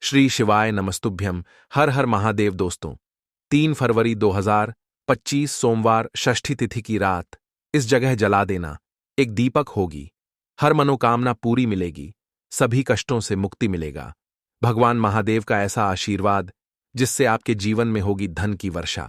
श्री शिवाय नमस्तुभ्यम। हर हर महादेव। दोस्तों, 3 फरवरी 2025 सोमवार षष्ठी तिथि की रात इस जगह जला देना एक दीपक होगी। हर मनोकामना पूरी मिलेगी, सभी कष्टों से मुक्ति मिलेगा। भगवान महादेव का ऐसा आशीर्वाद जिससे आपके जीवन में होगी धन की वर्षा।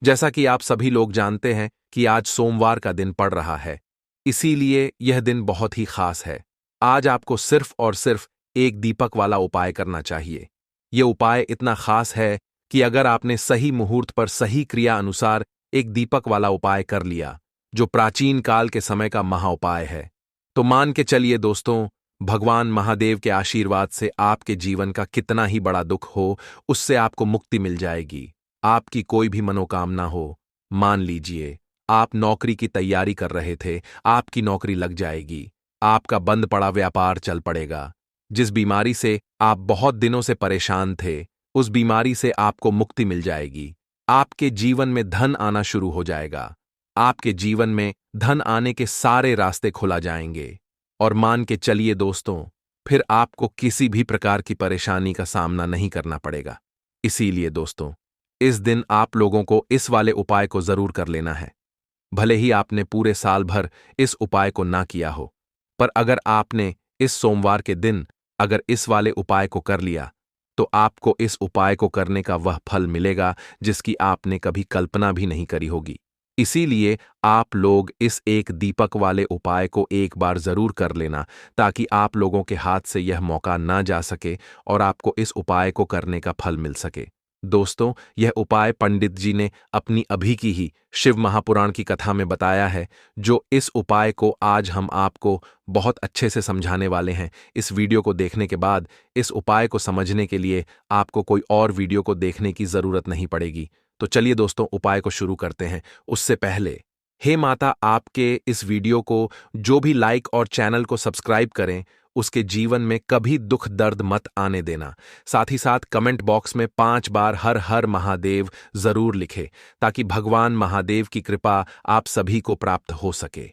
जैसा कि आप सभी लोग जानते हैं कि आज सोमवार का दिन पड़ रहा है, इसीलिए यह दिन बहुत ही खास है। आज आपको सिर्फ और सिर्फ एक दीपक वाला उपाय करना चाहिए। यह उपाय इतना खास है कि अगर आपने सही मुहूर्त पर सही क्रिया अनुसार एक दीपक वाला उपाय कर लिया, जो प्राचीन काल के समय का महाउपाय है, तो मान के चलिए दोस्तों, भगवान महादेव के आशीर्वाद से आपके जीवन का कितना ही बड़ा दुख हो, उससे आपको मुक्ति मिल जाएगी। आपकी कोई भी मनोकामना हो, मान लीजिए आप नौकरी की तैयारी कर रहे थे, आपकी नौकरी लग जाएगी। आपका बंद पड़ा व्यापार चल पड़ेगा। जिस बीमारी से आप बहुत दिनों से परेशान थे, उस बीमारी से आपको मुक्ति मिल जाएगी। आपके जीवन में धन आना शुरू हो जाएगा। आपके जीवन में धन आने के सारे रास्ते खुला जाएंगे। और मान के चलिए दोस्तों, फिर आपको किसी भी प्रकार की परेशानी का सामना नहीं करना पड़ेगा। इसीलिए दोस्तों, इस दिन आप लोगों को इस वाले उपाय को जरूर कर लेना है। भले ही आपने पूरे साल भर इस उपाय को ना किया हो, पर अगर आपने इस सोमवार के दिन अगर इस वाले उपाय को कर लिया, तो आपको इस उपाय को करने का वह फल मिलेगा जिसकी आपने कभी कल्पना भी नहीं करी होगी। इसीलिए आप लोग इस एक दीपक वाले उपाय को एक बार जरूर कर लेना, ताकि आप लोगों के हाथ से यह मौका ना जा सके और आपको इस उपाय को करने का फल मिल सके। दोस्तों, यह उपाय पंडित जी ने अपनी अभी की ही शिव महापुराण की कथा में बताया है, जो इस उपाय को आज हम आपको बहुत अच्छे से समझाने वाले हैं। इस वीडियो को देखने के बाद इस उपाय को समझने के लिए आपको कोई और वीडियो को देखने की जरूरत नहीं पड़ेगी। तो चलिए दोस्तों, उपाय को शुरू करते हैं। उससे पहले, हे माता, आपके इस वीडियो को जो भी लाइक और चैनल को सब्सक्राइब करें, उसके जीवन में कभी दुख दर्द मत आने देना। साथ ही साथ कमेंट बॉक्स में 5 बार हर हर महादेव जरूर लिखे, ताकि भगवान महादेव की कृपा आप सभी को प्राप्त हो सके।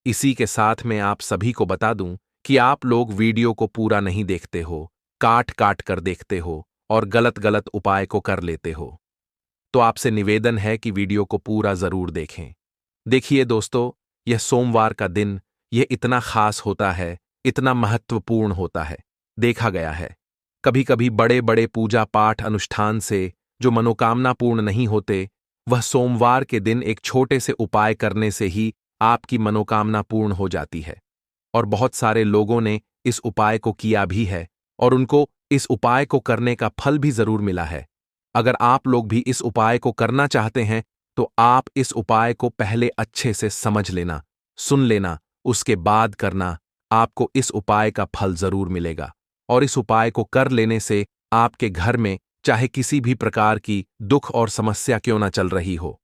इसी के साथ में आप सभी को बता दूं कि आप लोग वीडियो को पूरा नहीं देखते हो, काट काट कर देखते हो और गलत गलत उपाय को कर लेते हो। तो आपसे निवेदन है कि वीडियो को पूरा जरूर देखें। देखिए दोस्तों, यह सोमवार का दिन यह इतना खास होता है, इतना महत्वपूर्ण होता है। देखा गया है, कभी कभी बड़े बड़े पूजा पाठ अनुष्ठान से जो मनोकामना पूर्ण नहीं होते, वह सोमवार के दिन एक छोटे से उपाय करने से ही आपकी मनोकामना पूर्ण हो जाती है। और बहुत सारे लोगों ने इस उपाय को किया भी है और उनको इस उपाय को करने का फल भी जरूर मिला है। अगर आप लोग भी इस उपाय को करना चाहते हैं, तो आप इस उपाय को पहले अच्छे से समझ लेना, सुन लेना, उसके बाद करना। आपको इस उपाय का फल जरूर मिलेगा। और इस उपाय को कर लेने से आपके घर में चाहे किसी भी प्रकार की दुख और समस्या क्यों ना चल रही हो,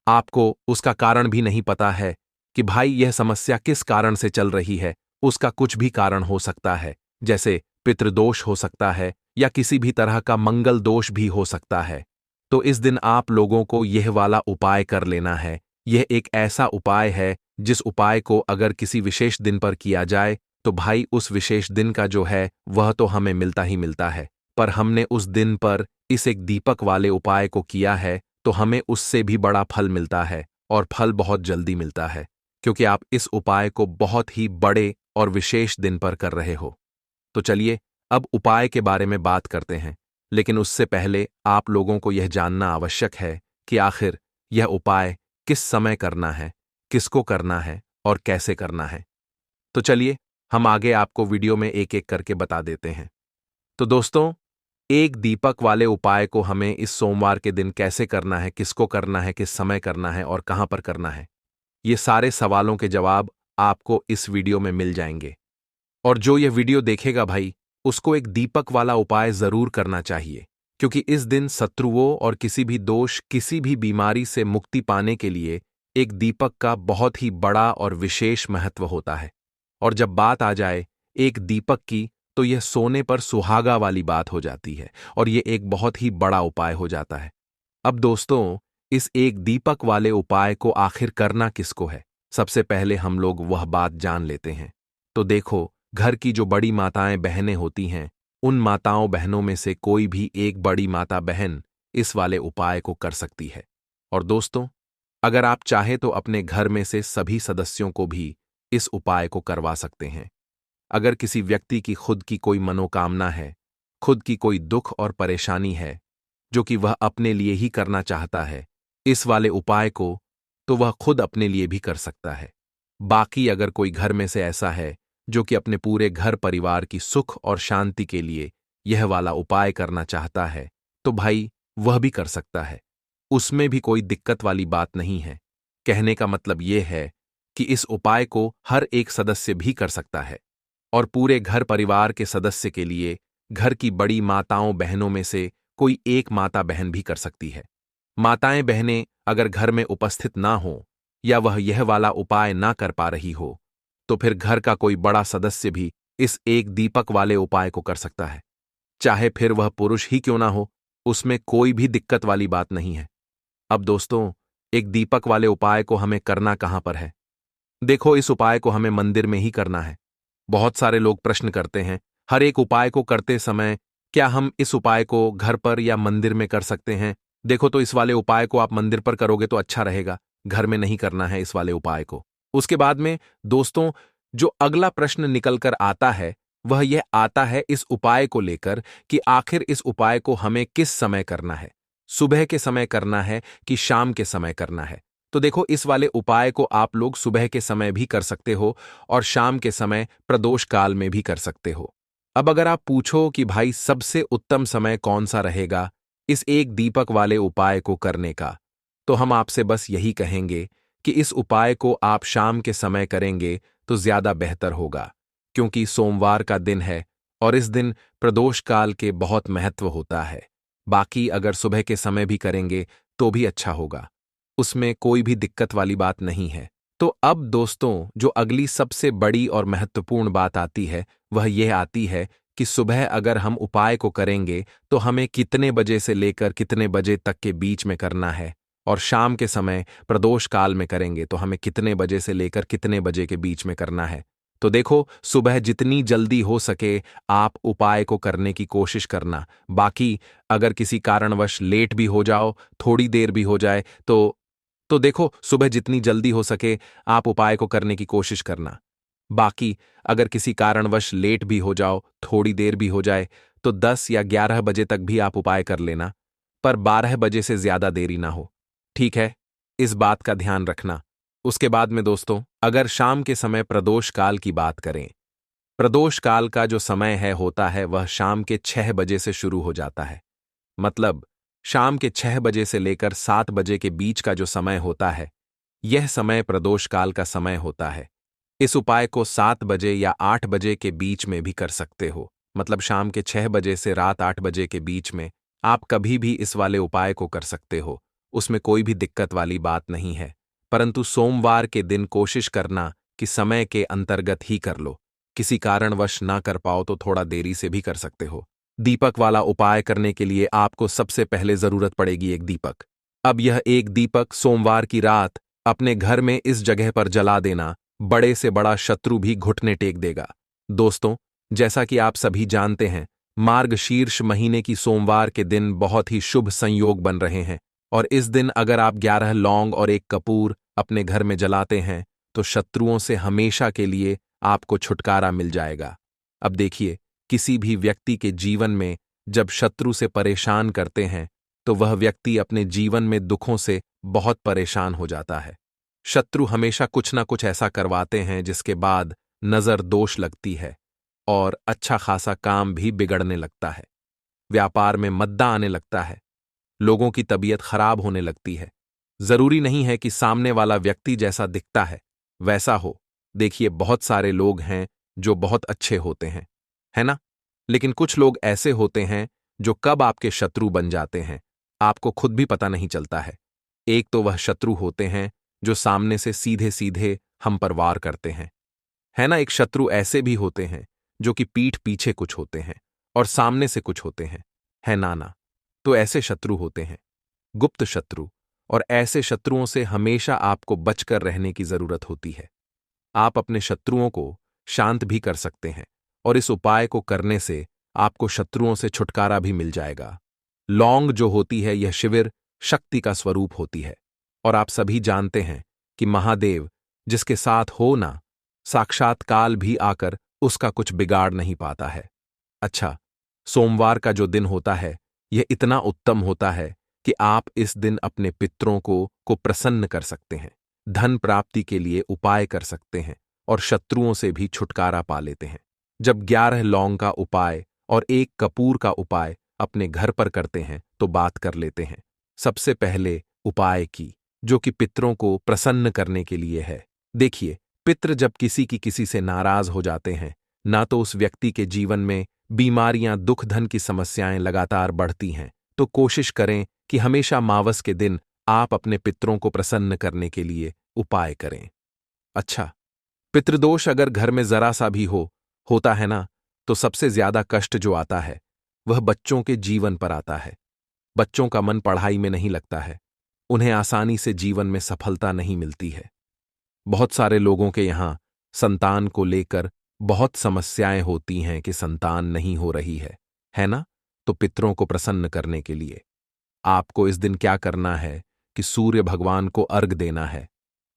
आपको उसका कारण भी नहीं पता है कि भाई यह समस्या किस कारण से चल रही है। उसका कुछ भी कारण हो सकता है, जैसे पितृदोष हो सकता है या किसी भी तरह का मंगल दोष भी हो सकता है। तो इस दिन आप लोगों को यह वाला उपाय कर लेना है। यह एक ऐसा उपाय है जिस उपाय को अगर किसी विशेष दिन पर किया जाए, तो भाई उस विशेष दिन का जो है वह तो हमें मिलता ही मिलता है। पर हमने उस दिन पर इस एक दीपक वाले उपाय को किया है, तो हमें उससे भी बड़ा फल मिलता है और फल बहुत जल्दी मिलता है, क्योंकि आप इस उपाय को बहुत ही बड़े और विशेष दिन पर कर रहे हो। तो चलिए अब उपाय के बारे में बात करते हैं, लेकिन उससे पहले आप लोगों को यह जानना आवश्यक है कि आखिर यह उपाय किस समय करना है, किसको करना है और कैसे करना है। तो चलिए हम आगे आपको वीडियो में एक एक करके बता देते हैं। तो दोस्तों, एक दीपक वाले उपाय को हमें इस सोमवार के दिन कैसे करना है, किसको करना है, किस समय करना है और कहां पर करना है, ये सारे सवालों के जवाब आपको इस वीडियो में मिल जाएंगे। और जो यह वीडियो देखेगा भाई, उसको एक दीपक वाला उपाय जरूर करना चाहिए, क्योंकि इस दिन शत्रुओं और किसी भी दोष, किसी भी बीमारी से मुक्ति पाने के लिए एक दीपक का बहुत ही बड़ा और विशेष महत्व होता है। और जब बात आ जाए एक दीपक की, तो यह सोने पर सुहागा वाली बात हो जाती है और यह एक बहुत ही बड़ा उपाय हो जाता है। अब दोस्तों, इस एक दीपक वाले उपाय को आखिर करना किसको है, सबसे पहले हम लोग वह बात जान लेते हैं। तो देखो, घर की जो बड़ी माताएं बहनें होती हैं, उन माताओं बहनों में से कोई भी एक बड़ी माता बहन इस वाले उपाय को कर सकती है। और दोस्तों, अगर आप चाहे तो अपने घर में से सभी सदस्यों को भी इस उपाय को करवा सकते हैं। अगर किसी व्यक्ति की खुद की कोई मनोकामना है, खुद की कोई दुख और परेशानी है, जो कि वह अपने लिए ही करना चाहता है इस वाले उपाय को, तो वह खुद अपने लिए भी कर सकता है। बाकी अगर कोई घर में से ऐसा है जो कि अपने पूरे घर परिवार की सुख और शांति के लिए यह वाला उपाय करना चाहता है, तो भाई वह भी कर सकता है। उसमें भी कोई दिक्कत वाली बात नहीं है। कहने का मतलब यह है कि इस उपाय को हर एक सदस्य भी कर सकता है और पूरे घर परिवार के सदस्य के लिए घर की बड़ी माताओं बहनों में से कोई एक माता बहन भी कर सकती है। माताएं बहनें अगर घर में उपस्थित ना हो या वह यह वाला उपाय ना कर पा रही हो, तो फिर घर का कोई बड़ा सदस्य भी इस एक दीपक वाले उपाय को कर सकता है। चाहे फिर वह पुरुष ही क्यों ना हो, उसमें कोई भी दिक्कत वाली बात नहीं है। अब दोस्तों, एक दीपक वाले उपाय को हमें करना कहां पर है? देखो, इस उपाय को हमें मंदिर में ही करना है। बहुत सारे लोग प्रश्न करते हैं, हर एक उपाय को करते समय क्या हम इस उपाय को घर पर या मंदिर में कर सकते हैं? देखो, तो इस वाले उपाय को आप मंदिर पर करोगे तो अच्छा रहेगा, घर में नहीं करना है इस वाले उपाय को। उसके बाद में दोस्तों, जो अगला प्रश्न निकल कर आता है, वह यह आता है इस उपाय को लेकर कि आखिर इस उपाय को हमें किस समय करना है? सुबह के समय करना है कि शाम के समय करना है? तो देखो, इस वाले उपाय को आप लोग सुबह के समय भी कर सकते हो और शाम के समय प्रदोष काल में भी कर सकते हो। अब अगर आप पूछो कि भाई सबसे उत्तम समय कौन सा रहेगा इस एक दीपक वाले उपाय को करने का, तो हम आपसे बस यही कहेंगे कि इस उपाय को आप शाम के समय करेंगे तो ज्यादा बेहतर होगा, क्योंकि सोमवार का दिन है और इस दिन प्रदोष काल के बहुत महत्व होता है। बाकी अगर सुबह के समय भी करेंगे तो भी अच्छा होगा, उसमें कोई भी दिक्कत वाली बात नहीं है। तो अब दोस्तों, जो अगली सबसे बड़ी और महत्वपूर्ण बात आती है, वह यह आती है कि सुबह अगर हम उपाय को करेंगे तो हमें कितने बजे से लेकर कितने बजे तक के बीच में करना है, और शाम के समय प्रदोष काल में करेंगे तो हमें कितने बजे से लेकर कितने बजे के बीच में करना है। तो देखो, सुबह जितनी जल्दी हो सके आप उपाय को करने की कोशिश करना। बाकी अगर किसी कारणवश लेट भी हो जाओ, थोड़ी देर भी हो जाए, तो देखो, सुबह जितनी जल्दी हो सके आप उपाय को करने की कोशिश करना। बाकी अगर किसी कारणवश लेट भी हो जाओ, थोड़ी देर भी हो जाए, तो 10 या 11 बजे तक भी आप उपाय कर लेना, पर 12 बजे से ज्यादा देरी ना हो। ठीक है, इस बात का ध्यान रखना। उसके बाद में दोस्तों, अगर शाम के समय प्रदोष काल की बात करें, प्रदोष काल का जो समय है होता है वह शाम के 6 बजे से शुरू हो जाता है। मतलब शाम के 6 बजे से लेकर 7 बजे के बीच का जो समय होता है, यह समय प्रदोष काल का समय होता है। इस उपाय को 7 बजे या 8 बजे के बीच में भी कर सकते हो। मतलब शाम के 6 बजे से रात 8 बजे के बीच में आप कभी भी इस वाले उपाय को कर सकते हो, उसमें कोई भी दिक्कत वाली बात नहीं है। परंतु सोमवार के दिन कोशिश करना कि समय के अंतर्गत ही कर लो। किसी कारणवश ना कर पाओ तो थोड़ा देरी से भी कर सकते हो। दीपक वाला उपाय करने के लिए आपको सबसे पहले जरूरत पड़ेगी एक दीपक। अब यह एक दीपक सोमवार की रात अपने घर में इस जगह पर जला देना, बड़े से बड़ा शत्रु भी घुटने टेक देगा। दोस्तों, जैसा कि आप सभी जानते हैं, मार्गशीर्ष महीने की सोमवार के दिन बहुत ही शुभ संयोग बन रहे हैं, और इस दिन अगर आप 11 लौंग और एक कपूर अपने घर में जलाते हैं तो शत्रुओं से हमेशा के लिए आपको छुटकारा मिल जाएगा। अब देखिए, किसी भी व्यक्ति के जीवन में जब शत्रु से परेशान करते हैं तो वह व्यक्ति अपने जीवन में दुखों से बहुत परेशान हो जाता है। शत्रु हमेशा कुछ ना कुछ ऐसा करवाते हैं जिसके बाद नजर दोष लगती है और अच्छा खासा काम भी बिगड़ने लगता है। व्यापार में मद्दा आने लगता है, लोगों की तबीयत खराब होने लगती है। जरूरी नहीं है कि सामने वाला व्यक्ति जैसा दिखता है वैसा हो। देखिए, बहुत सारे लोग हैं जो बहुत अच्छे होते हैं, है ना? लेकिन कुछ लोग ऐसे होते हैं जो कब आपके शत्रु बन जाते हैं आपको खुद भी पता नहीं चलता है। एक तो वह शत्रु होते हैं जो सामने से सीधे सीधे हम पर वार करते हैं, है ना? एक शत्रु ऐसे भी होते हैं जो कि पीठ पीछे कुछ होते हैं और सामने से कुछ होते हैं, है ना? तो ऐसे शत्रु होते हैं गुप्त शत्रु, और ऐसे शत्रुओं से हमेशा आपको बचकर रहने की जरूरत होती है। आप अपने शत्रुओं को शांत भी कर सकते हैं और इस उपाय को करने से आपको शत्रुओं से छुटकारा भी मिल जाएगा। लौंग जो होती है यह शिविर शक्ति का स्वरूप होती है, और आप सभी जानते हैं कि महादेव जिसके साथ हो ना, साक्षात काल भी आकर उसका कुछ बिगाड़ नहीं पाता है। अच्छा, सोमवार का जो दिन होता है यह इतना उत्तम होता है कि आप इस दिन अपने पितरों को प्रसन्न कर सकते हैं, धन प्राप्ति के लिए उपाय कर सकते हैं और शत्रुओं से भी छुटकारा पा लेते हैं। जब 11 लौंग का उपाय और 1 कपूर का उपाय अपने घर पर करते हैं तो बात कर लेते हैं सबसे पहले उपाय की, जो कि पितरों को प्रसन्न करने के लिए है। देखिए, पितृ जब किसी से नाराज हो जाते हैं, ना तो उस व्यक्ति के जीवन में बीमारियां, दुख, धन की समस्याएं लगातार बढ़ती हैं, तो कोशिश करें कि हमेशा मावस के दिन आप अपने पितरों को प्रसन्न करने के लिए उपाय करें। अच्छा, पितृदोष अगर घर में जरा सा भी होता है ना, तो सबसे ज्यादा कष्ट जो आता है वह बच्चों के जीवन पर आता है। बच्चों का मन पढ़ाई में नहीं लगता है, उन्हें आसानी से जीवन में सफलता नहीं मिलती है। बहुत सारे लोगों के यहां संतान को लेकर बहुत समस्याएं होती हैं कि संतान नहीं हो रही है ना? तो पितरों को प्रसन्न करने के लिए आपको इस दिन क्या करना है कि सूर्य भगवान को अर्घ देना है।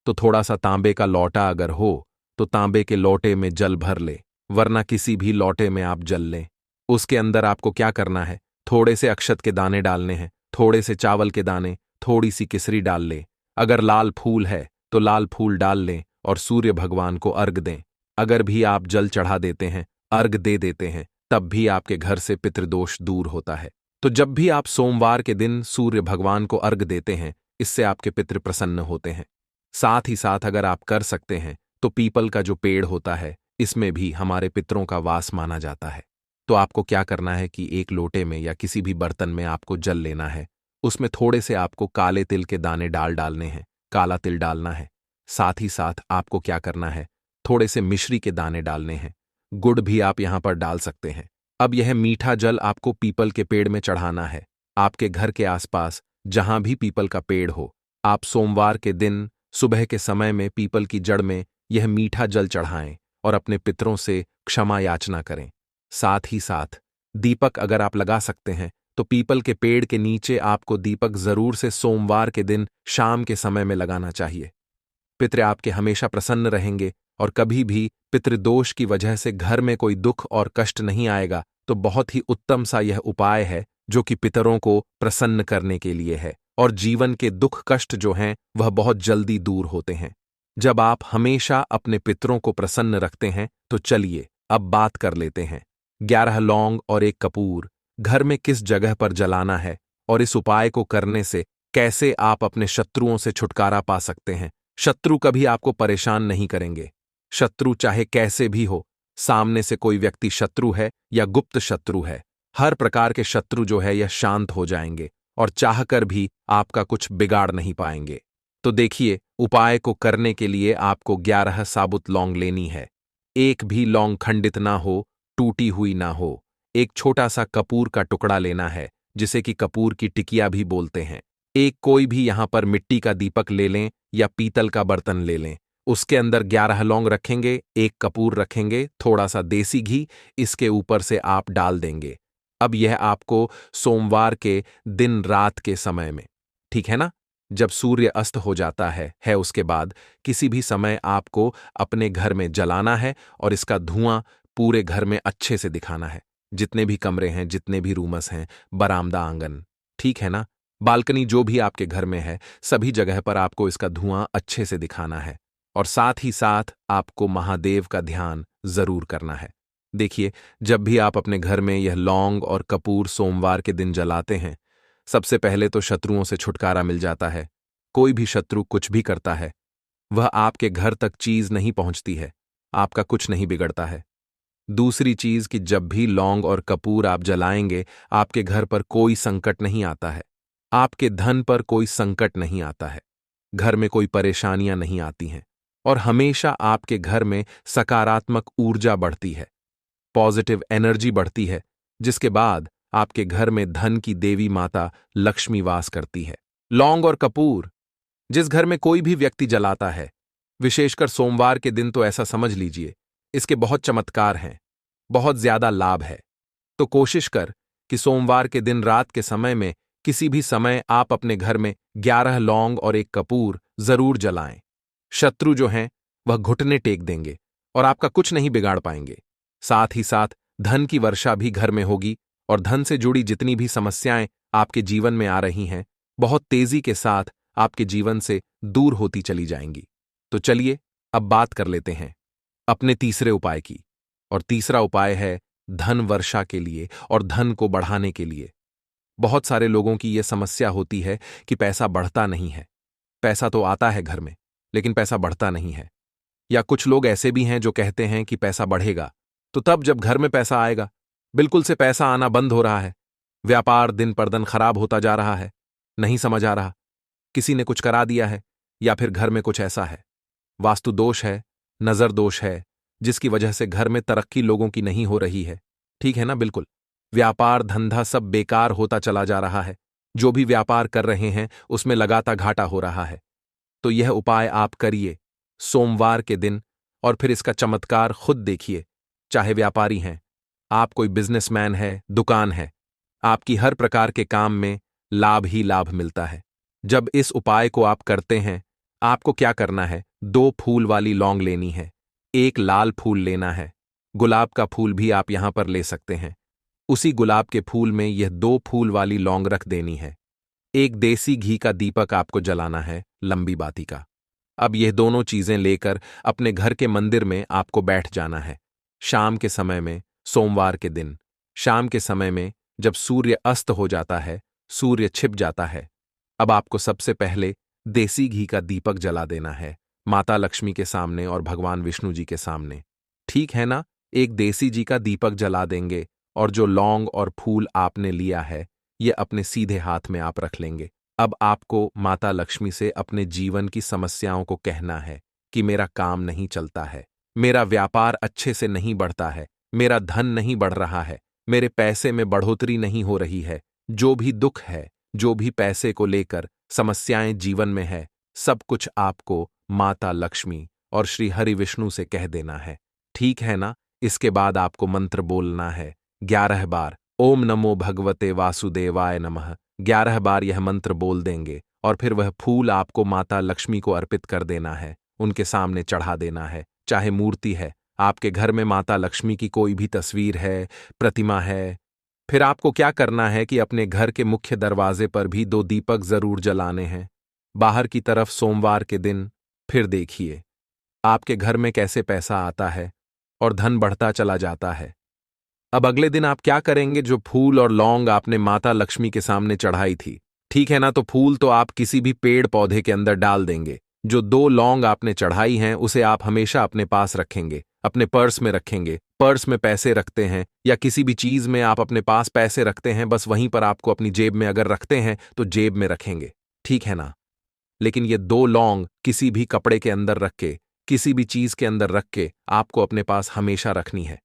तो थोड़ा सा तांबे का लौटा अगर हो तो तांबे के लोटे में जल भर ले, वरना किसी भी लोटे में आप जल लें। उसके अंदर आपको क्या करना है, थोड़े से अक्षत के दाने डालने हैं, थोड़े से चावल के दाने, थोड़ी सी किसरी डाल ले। अगर लाल फूल है तो लाल फूल डाल लें और सूर्य भगवान को अर्घ दें। अगर भी आप जल चढ़ा देते हैं, अर्घ दे देते हैं, तब भी आपके घर से पितृदोष दूर होता है। तो जब भी आप सोमवार के दिन सूर्य भगवान को अर्घ देते हैं, इससे आपके पितृ प्रसन्न होते हैं। साथ ही साथ अगर आप कर सकते हैं तो पीपल का जो पेड़ होता है, इसमें भी हमारे पितरों का वास माना जाता है। तो आपको क्या करना है कि एक लोटे में या किसी भी बर्तन में आपको जल लेना है, उसमें थोड़े से आपको काले तिल के दाने डालने हैं, काला तिल डालना है। साथ ही साथ आपको क्या करना है, थोड़े से मिश्री के दाने डालने हैं, गुड़ भी आप यहां पर डाल सकते हैं। अब यह मीठा जल आपको पीपल के पेड़ में चढ़ाना है। आपके घर के आसपास जहां भी पीपल का पेड़ हो, आप सोमवार के दिन सुबह के समय में पीपल की जड़ में यह मीठा जल चढ़ाएं और अपने पितरों से क्षमा याचना करें। साथ ही साथ दीपक अगर आप लगा सकते हैं तो पीपल के पेड़ के नीचे आपको दीपक जरूर से सोमवार के दिन शाम के समय में लगाना चाहिए। पितृ आपके हमेशा प्रसन्न रहेंगे और कभी भी पितृदोष की वजह से घर में कोई दुख और कष्ट नहीं आएगा। तो बहुत ही उत्तम सा यह उपाय है जो कि पितरों को प्रसन्न करने के लिए है, और जीवन के दुख कष्ट जो हैं वह बहुत जल्दी दूर होते हैं जब आप हमेशा अपने पितरों को प्रसन्न रखते हैं। तो चलिए अब बात कर लेते हैं 11 लौंग और 1 कपूर घर में किस जगह पर जलाना है, और इस उपाय को करने से कैसे आप अपने शत्रुओं से छुटकारा पा सकते हैं। शत्रु कभी आपको परेशान नहीं करेंगे। शत्रु चाहे कैसे भी हो, सामने से कोई व्यक्ति शत्रु है या गुप्त शत्रु है, हर प्रकार के शत्रु जो है यह शांत हो जाएंगे और चाहकर भी आपका कुछ बिगाड़ नहीं पाएंगे। तो देखिए, उपाय को करने के लिए आपको 11 साबुत लौंग लेनी है। एक भी लौंग खंडित ना हो, टूटी हुई ना हो। एक छोटा सा कपूर का टुकड़ा लेना है, जिसे कि कपूर की टिकिया भी बोलते हैं। एक कोई भी यहां पर मिट्टी का दीपक ले लें या पीतल का बर्तन ले लें। उसके अंदर 11 लौंग रखेंगे, 1 कपूर रखेंगे, थोड़ा सा देसी घी इसके ऊपर से आप डाल देंगे। अब यह आपको सोमवार के दिन रात के समय में, ठीक है ना, जब सूर्य अस्त हो जाता है उसके बाद किसी भी समय आपको अपने घर में जलाना है और इसका धुआं पूरे घर में अच्छे से दिखाना है। जितने भी कमरे हैं, जितने भी रूमस हैं, बरामदा, आंगन, ठीक है ना, बालकनी, जो भी आपके घर में है, सभी जगह पर आपको इसका धुआं अच्छे से दिखाना है। और साथ ही साथ आपको महादेव का ध्यान जरूर करना है। देखिए, जब भी आप अपने घर में यह लौंग और कपूर सोमवार के दिन जलाते हैं, सबसे पहले तो शत्रुओं से छुटकारा मिल जाता है। कोई भी शत्रु कुछ भी करता है, वह आपके घर तक चीज नहीं पहुंचती है, आपका कुछ नहीं बिगड़ता है। दूसरी चीज कि जब भी लौंग और कपूर आप जलाएंगे, आपके घर पर कोई संकट नहीं आता है, आपके धन पर कोई संकट नहीं आता है, घर में कोई परेशानियां नहीं आती हैं, और हमेशा आपके घर में सकारात्मक ऊर्जा बढ़ती है, पॉजिटिव एनर्जी बढ़ती है, जिसके बाद आपके घर में धन की देवी माता लक्ष्मी वास करती है। लौंग और कपूर जिस घर में कोई भी व्यक्ति जलाता है, विशेषकर सोमवार के दिन, तो ऐसा समझ लीजिए इसके बहुत चमत्कार हैं, बहुत ज्यादा लाभ है। तो कोशिश कर कि सोमवार के दिन रात के समय में किसी भी समय आप अपने घर में 11 लौंग और एक कपूर जरूर जलाएं। शत्रु जो हैं वह घुटने टेक देंगे और आपका कुछ नहीं बिगाड़ पाएंगे। साथ ही साथ धन की वर्षा भी घर में होगी और धन से जुड़ी जितनी भी समस्याएं आपके जीवन में आ रही हैं बहुत तेजी के साथ आपके जीवन से दूर होती चली जाएंगी। तो चलिए अब बात कर लेते हैं अपने तीसरे उपाय की। और तीसरा उपाय है धन वर्षा के लिए और धन को बढ़ाने के लिए। बहुत सारे लोगों की यह समस्या होती है कि पैसा बढ़ता नहीं है। पैसा तो आता है घर में लेकिन पैसा बढ़ता नहीं है। या कुछ लोग ऐसे भी हैं जो कहते हैं कि पैसा बढ़ेगा तो तब जब घर में पैसा आएगा। बिल्कुल से पैसा आना बंद हो रहा है। व्यापार दिन पर दिन खराब होता जा रहा है। नहीं समझ आ रहा, किसी ने कुछ करा दिया है या फिर घर में कुछ ऐसा है, वास्तु दोष है, नजर दोष है, जिसकी वजह से घर में तरक्की लोगों की नहीं हो रही है। ठीक है ना? बिल्कुल व्यापार धंधा सब बेकार होता चला जा रहा है। जो भी व्यापार कर रहे हैं उसमें लगातार घाटा हो रहा है। तो यह उपाय आप करिए सोमवार के दिन और फिर इसका चमत्कार खुद देखिए। चाहे व्यापारी हैं, आप कोई बिजनेसमैन है, दुकान है, आपकी हर प्रकार के काम में लाभ ही लाभ मिलता है। जब इस उपाय को आप करते हैं आपको क्या करना है, 2 फूल वाली लौंग लेनी है, 1 लाल फूल लेना है, गुलाब का फूल भी आप यहां पर ले सकते हैं। उसी गुलाब के फूल में यह 2 फूल वाली लौंग रख देनी है। 1 देसी घी का दीपक आपको जलाना है, लंबी बाती का। अब यह दोनों चीजें लेकर अपने घर के मंदिर में आपको बैठ जाना है। शाम के समय में, सोमवार के दिन शाम के समय में जब सूर्य अस्त हो जाता है, सूर्य छिप जाता है, अब आपको सबसे पहले देसी घी का दीपक जला देना है माता लक्ष्मी के सामने और भगवान विष्णु जी के सामने। ठीक है ना? एक देसी घी का दीपक जला देंगे और जो लौंग और फूल आपने लिया है ये अपने सीधे हाथ में आप रख लेंगे। अब आपको माता लक्ष्मी से अपने जीवन की समस्याओं को कहना है कि मेरा काम नहीं चलता है, मेरा व्यापार अच्छे से नहीं बढ़ता है, मेरा धन नहीं बढ़ रहा है, मेरे पैसे में बढ़ोतरी नहीं हो रही है। जो भी दुख है, जो भी पैसे को लेकर समस्याएं जीवन में है, सब कुछ आपको माता लक्ष्मी और श्री हरि विष्णु से कह देना है। ठीक है ना? इसके बाद आपको मंत्र बोलना है 11 बार, ओम नमो भगवते वासुदेवाय नमः। 11 बार यह मंत्र बोल देंगे और फिर वह फूल आपको माता लक्ष्मी को अर्पित कर देना है, उनके सामने चढ़ा देना है। चाहे मूर्ति है, आपके घर में माता लक्ष्मी की कोई भी तस्वीर है, प्रतिमा है, फिर आपको क्या करना है कि अपने घर के मुख्य दरवाजे पर भी 2 दीपक जरूर जलाने हैं, बाहर की तरफ सोमवार के दिन। फिर देखिए आपके घर में कैसे पैसा आता है और धन बढ़ता चला जाता है। अब अगले दिन आप क्या करेंगे, जो फूल और लौंग आपने माता लक्ष्मी के सामने चढ़ाई थी, ठीक है ना, तो फूल तो आप किसी भी पेड़ पौधे के अंदर डाल देंगे। जो 2 लौंग आपने चढ़ाई हैं उसे आप हमेशा अपने पास रखेंगे, अपने पर्स में रखेंगे। पर्स में पैसे रखते हैं या किसी भी चीज में आप अपने पास पैसे रखते हैं, बस वहीं पर आपको अपनी जेब में अगर रखते हैं तो जेब में रखेंगे। ठीक है ना? लेकिन ये 2 लौंग किसी भी कपड़े के अंदर रख के, किसी भी चीज के अंदर रख के आपको अपने पास हमेशा रखनी है।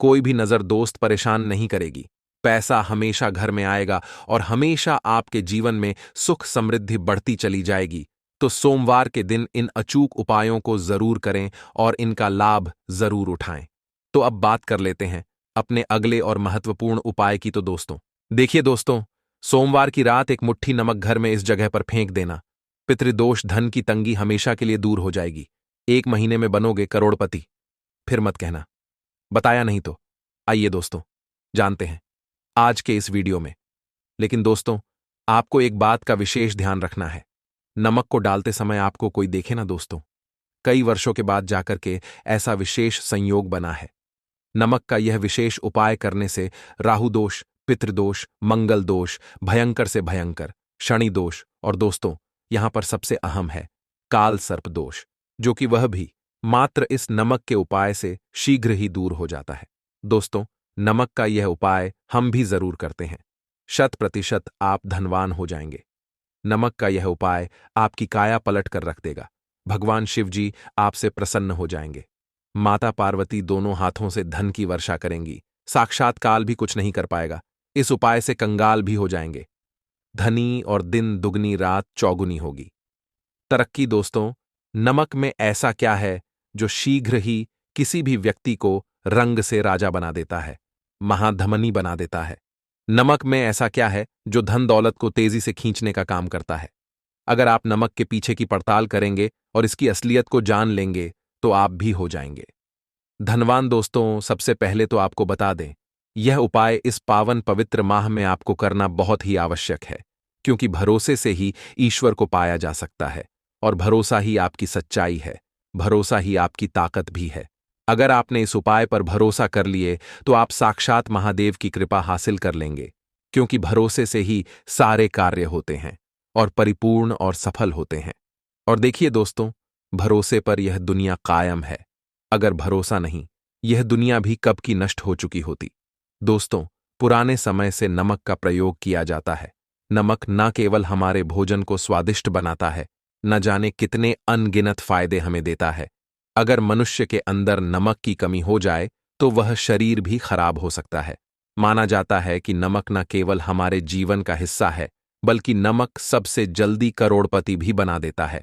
कोई भी नजर दोस्त परेशान नहीं करेगी। पैसा हमेशा घर में आएगा और हमेशा आपके जीवन में सुख समृद्धि बढ़ती चली जाएगी। तो सोमवार के दिन इन अचूक उपायों को जरूर करें और इनका लाभ जरूर उठाएं। तो अब बात कर लेते हैं अपने अगले और महत्वपूर्ण उपाय की। तो दोस्तों देखिए दोस्तों, सोमवार की रात 1 मुट्ठी नमक घर में इस जगह पर फेंक देना। पितृदोष, धन की तंगी हमेशा के लिए दूर हो जाएगी। 1 महीने में बनोगे करोड़पति। फिर मत कहना बताया नहीं तो। आइए दोस्तों जानते हैं आज के इस वीडियो में। लेकिन दोस्तों आपको एक बात का विशेष ध्यान रखना है, नमक को डालते समय आपको कोई देखे ना दोस्तों। कई वर्षों के बाद जाकर के ऐसा विशेष संयोग बना है। नमक का यह विशेष उपाय करने से राहु दोष, पितृदोष, मंगल दोष, भयंकर से भयंकर शनि दोष और दोस्तों यहां पर सबसे अहम है काल सर्प दोष, जो कि वह भी मात्र इस नमक के उपाय से शीघ्र ही दूर हो जाता है। दोस्तों नमक का यह उपाय हम भी जरूर करते हैं। 100% आप धनवान हो जाएंगे। नमक का यह उपाय आपकी काया पलट कर रख देगा। भगवान शिव जी आपसे प्रसन्न हो जाएंगे। माता पार्वती दोनों हाथों से धन की वर्षा करेंगी। साक्षात काल भी कुछ नहीं कर पाएगा। इस उपाय से कंगाल भी हो जाएंगे। धनी और दिन दुगनी रात चौगुनी होगी। तरक्की दोस्तों, नमक में ऐसा क्या है जो शीघ्र ही किसी भी व्यक्ति को रंग से राजा बना देता है। महाधमनी बना देता है। नमक में ऐसा क्या है जो धन दौलत को तेजी से खींचने का काम करता है? अगर आप नमक के पीछे की पड़ताल करेंगे और इसकी असलियत को जान लेंगे तो आप भी हो जाएंगे धनवान। दोस्तों, सबसे पहले तो आपको बता दें, यह उपाय इस पावन पवित्र माह में आपको करना बहुत ही आवश्यक है, क्योंकि भरोसे से ही ईश्वर को पाया जा सकता है और भरोसा ही आपकी सच्चाई है, भरोसा ही आपकी ताकत भी है। अगर आपने इस उपाय पर भरोसा कर लिए तो आप साक्षात महादेव की कृपा हासिल कर लेंगे, क्योंकि भरोसे से ही सारे कार्य होते हैं और परिपूर्ण और सफल होते हैं। और देखिए दोस्तों, भरोसे पर यह दुनिया कायम है। अगर भरोसा नहीं, यह दुनिया भी कब की नष्ट हो चुकी होती। दोस्तों, पुराने समय से नमक का प्रयोग किया जाता है। नमक न केवल हमारे भोजन को स्वादिष्ट बनाता है, न जाने कितने अनगिनत फायदे हमें देता है। अगर मनुष्य के अंदर नमक की कमी हो जाए तो वह शरीर भी खराब हो सकता है। माना जाता है कि नमक न केवल हमारे जीवन का हिस्सा है, बल्कि नमक सबसे जल्दी करोड़पति भी बना देता है।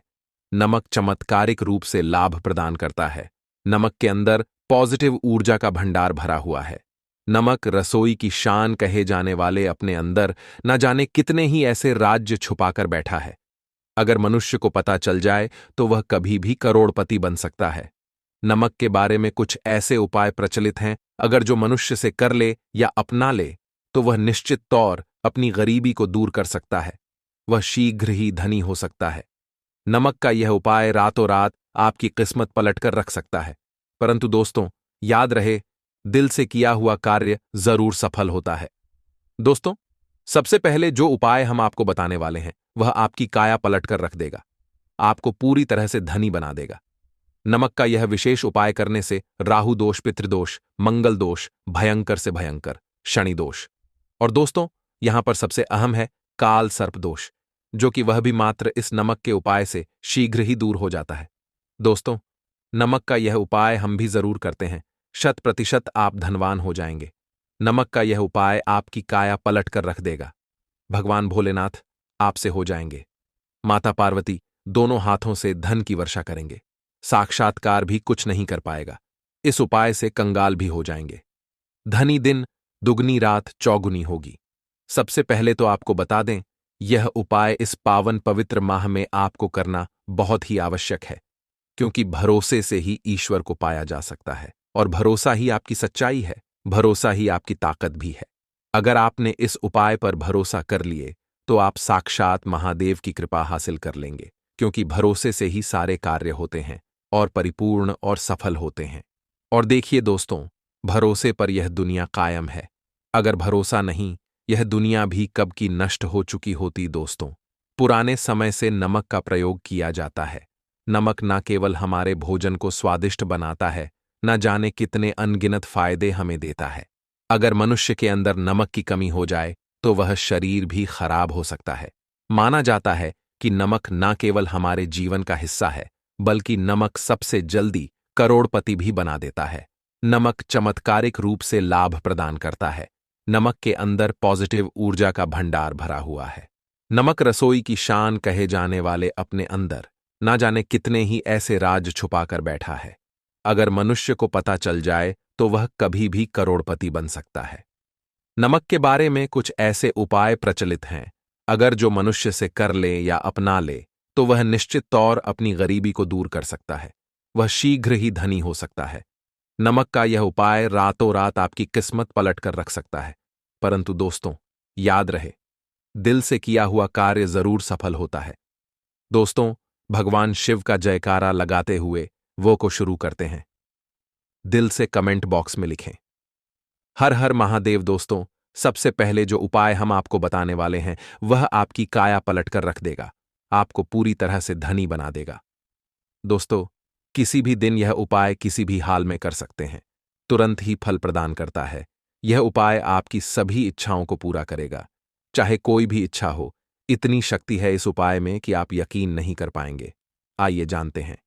नमक चमत्कारिक रूप से लाभ प्रदान करता है। नमक के अंदर पॉजिटिव ऊर्जा का भंडार भरा हुआ है। नमक रसोई की शान कहे जाने वाले अपने अंदर न जाने कितने ही ऐसे राज्य छुपाकर बैठा है। अगर मनुष्य को पता चल जाए तो वह कभी भी करोड़पति बन सकता है। नमक के बारे में कुछ ऐसे उपाय प्रचलित हैं, अगर जो मनुष्य से कर ले या अपना ले तो वह निश्चित तौर अपनी गरीबी को दूर कर सकता है। वह शीघ्र ही धनी हो सकता है। नमक का यह उपाय रातों रात आपकी किस्मत पलटकर रख सकता है। परंतु दोस्तों, याद रहे, दिल से किया हुआ कार्य जरूर सफल होता है। दोस्तों, सबसे पहले जो उपाय हम आपको बताने वाले हैं वह आपकी काया पलटकर रख देगा, आपको पूरी तरह से धनी बना देगा। नमक का यह विशेष उपाय करने से राहु दोष, पितृदोष, मंगल दोष, भयंकर से भयंकर शनि दोष, और दोस्तों यहां पर सबसे अहम है काल सर्प दोष, जो कि वह भी मात्र इस नमक के उपाय से शीघ्र ही दूर हो जाता है। दोस्तों, नमक का यह उपाय हम भी जरूर करते हैं, 100% आप धनवान हो जाएंगे। नमक का यह उपाय आपकी काया पलट कर रख देगा। भगवान भोलेनाथ आपसे हो जाएंगे। माता पार्वती दोनों हाथों से धन की वर्षा करेंगे। साक्षात्कार भी कुछ नहीं कर पाएगा। इस उपाय से कंगाल भी हो जाएंगे। धनी दिन दुगनी रात चौगुनी होगी। सबसे पहले तो आपको बता दें, यह उपाय इस पावन पवित्र माह में आपको करना बहुत ही आवश्यक है, क्योंकि भरोसे से ही ईश्वर को पाया जा सकता है और भरोसा ही आपकी सच्चाई है, भरोसा ही आपकी ताकत भी है। अगर आपने इस उपाय पर भरोसा कर लिए तो आप साक्षात महादेव की कृपा हासिल कर लेंगे, क्योंकि भरोसे से ही सारे कार्य होते हैं और परिपूर्ण और सफल होते हैं। और देखिए दोस्तों, भरोसे पर यह दुनिया कायम है। अगर भरोसा नहीं, यह दुनिया भी कब की नष्ट हो चुकी होती। दोस्तों, पुराने समय से नमक का प्रयोग किया जाता है। नमक न केवल हमारे भोजन को स्वादिष्ट बनाता है, न जाने कितने अनगिनत फायदे हमें देता है। अगर मनुष्य के अंदर नमक की कमी हो जाए तो वह शरीर भी खराब हो सकता है। माना जाता है कि नमक न केवल हमारे जीवन का हिस्सा है, बल्कि नमक सबसे जल्दी करोड़पति भी बना देता है। नमक चमत्कारिक रूप से लाभ प्रदान करता है। नमक के अंदर पॉजिटिव ऊर्जा का भंडार भरा हुआ है। नमक रसोई की शान कहे जाने वाले अपने अंदर ना जाने कितने ही ऐसे राज छुपाकर बैठा है। अगर मनुष्य को पता चल जाए तो वह कभी भी करोड़पति बन सकता है। नमक के बारे में कुछ ऐसे उपाय प्रचलित हैं, अगर जो मनुष्य से कर ले या अपना ले तो वह निश्चित तौर अपनी गरीबी को दूर कर सकता है। वह शीघ्र ही धनी हो सकता है। नमक का यह उपाय रातों रात आपकी किस्मत पलट कर रख सकता है। परंतु दोस्तों, याद रहे, दिल से किया हुआ कार्य जरूर सफल होता है। दोस्तों, भगवान शिव का जयकारा लगाते हुए वो को शुरू करते हैं। दिल से कमेंट बॉक्स में लिखें, हर हर महादेव। दोस्तों, सबसे पहले जो उपाय हम आपको बताने वाले हैं वह आपकी काया पलट कर रख देगा, आपको पूरी तरह से धनी बना देगा। दोस्तों, किसी भी दिन यह उपाय किसी भी हाल में कर सकते हैं, तुरंत ही फल प्रदान करता है। यह उपाय आपकी सभी इच्छाओं को पूरा करेगा, चाहे कोई भी इच्छा हो। इतनी शक्ति है इस उपाय में कि आप यकीन नहीं कर पाएंगे। आइए जानते हैं।